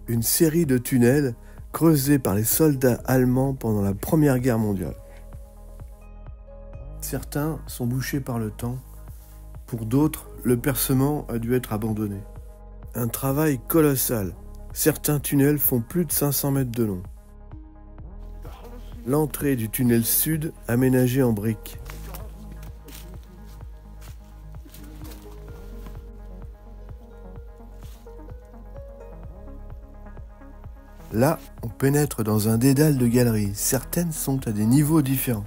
une série de tunnels creusés par les soldats allemands pendant la Première Guerre mondiale. Certains sont bouchés par le temps, pour d'autres, le percement a dû être abandonné. Un travail colossal. Certains tunnels font plus de 500 mètres de long. L'entrée du tunnel sud, aménagée en briques. Là, on pénètre dans un dédale de galeries. Certaines sont à des niveaux différents.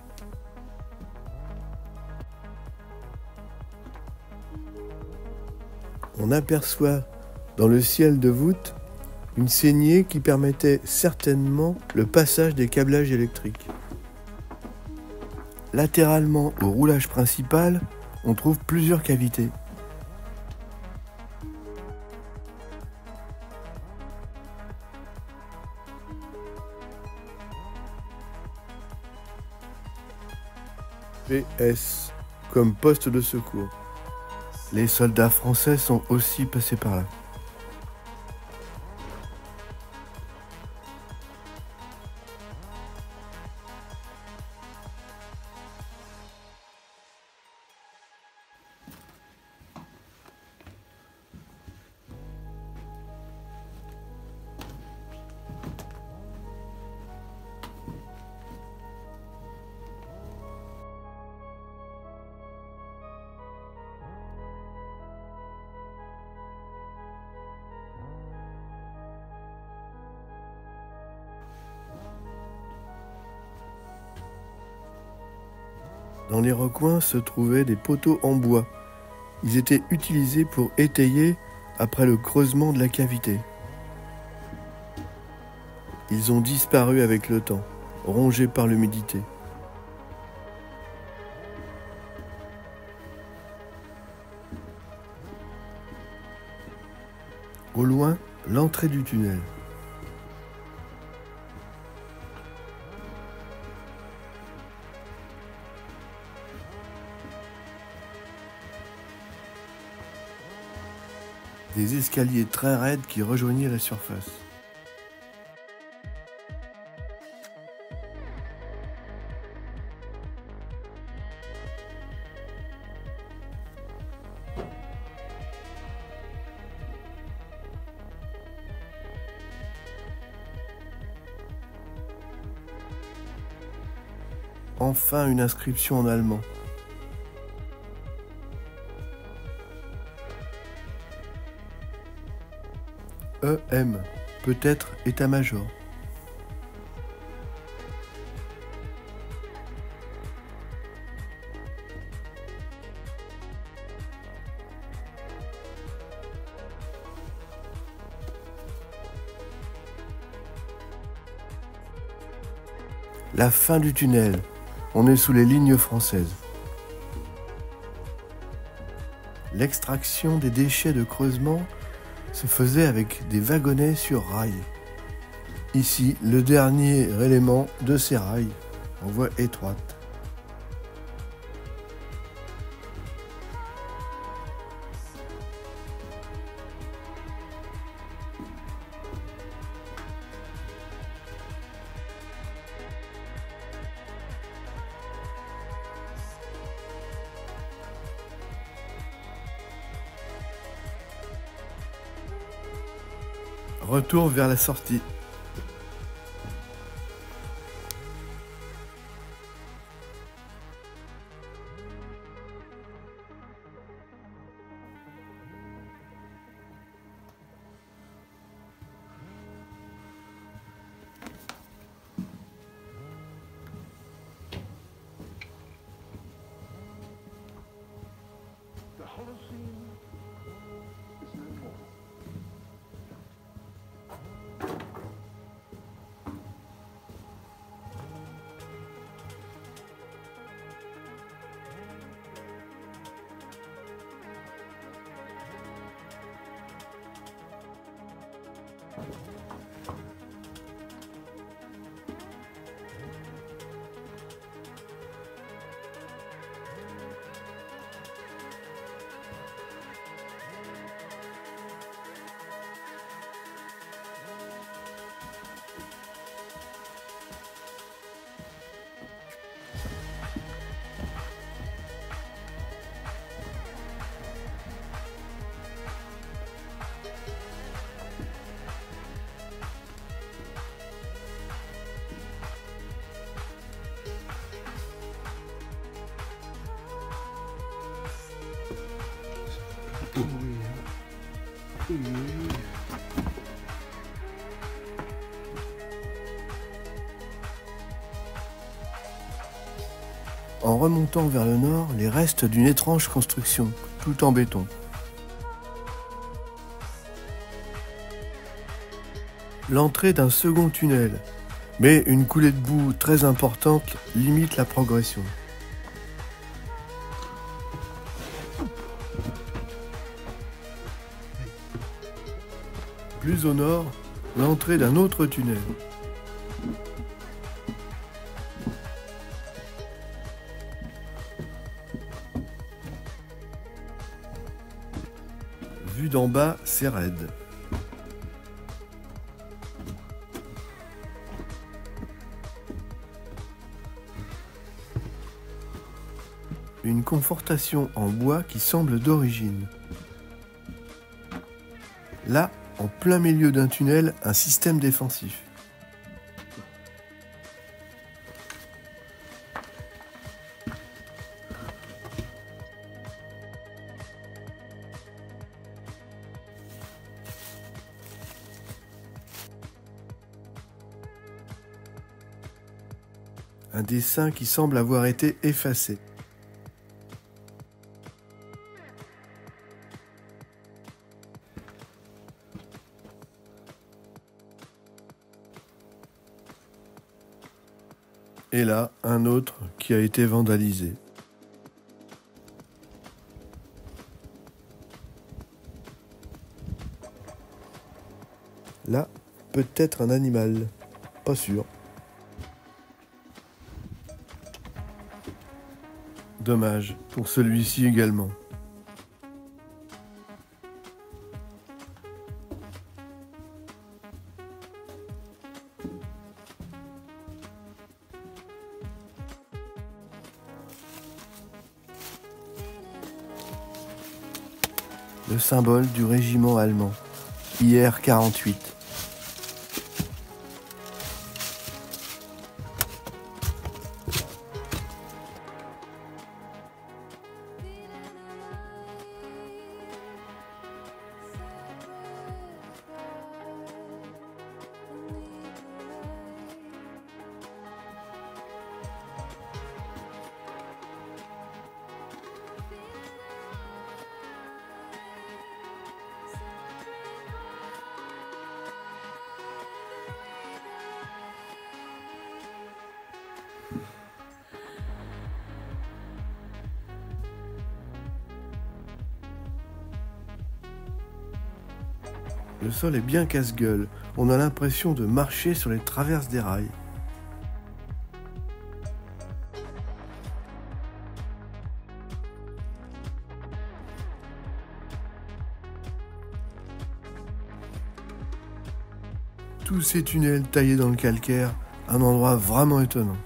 On aperçoit dans le ciel de voûte une saignée qui permettait certainement le passage des câblages électriques. Latéralement au roulage principal, on trouve plusieurs cavités. PS, comme poste de secours. Les soldats français sont aussi passés par là. Dans les recoins se trouvaient des poteaux en bois. Ils étaient utilisés pour étayer après le creusement de la cavité. Ils ont disparu avec le temps, rongés par l'humidité. Au loin, l'entrée du tunnel. Des escaliers très raides qui rejoignaient la surface. Enfin une inscription en allemand. EM, peut-être état-major. La fin du tunnel. On est sous les lignes françaises. L'extraction des déchets de creusement se faisait avec des wagonnets sur rails. Ici, le dernier élément de ces rails en voie étroite. Retour vers la sortie. En remontant vers le nord, les restes d'une étrange construction, tout en béton. L'entrée d'un second tunnel, mais une coulée de boue très importante limite la progression. Plus au nord, l'entrée d'un autre tunnel. Vu d'en bas, c'est raide. Une confortation en bois qui semble d'origine. Là, en plein milieu d'un tunnel, un système défensif. Un dessin qui semble avoir été effacé. Et là, un autre qui a été vandalisé. Là, peut-être un animal. Pas sûr. Dommage, pour celui-ci également. Le symbole du régiment allemand, IR-48. Le sol est bien casse-gueule, on a l'impression de marcher sur les traverses des rails. Tous ces tunnels taillés dans le calcaire, un endroit vraiment étonnant.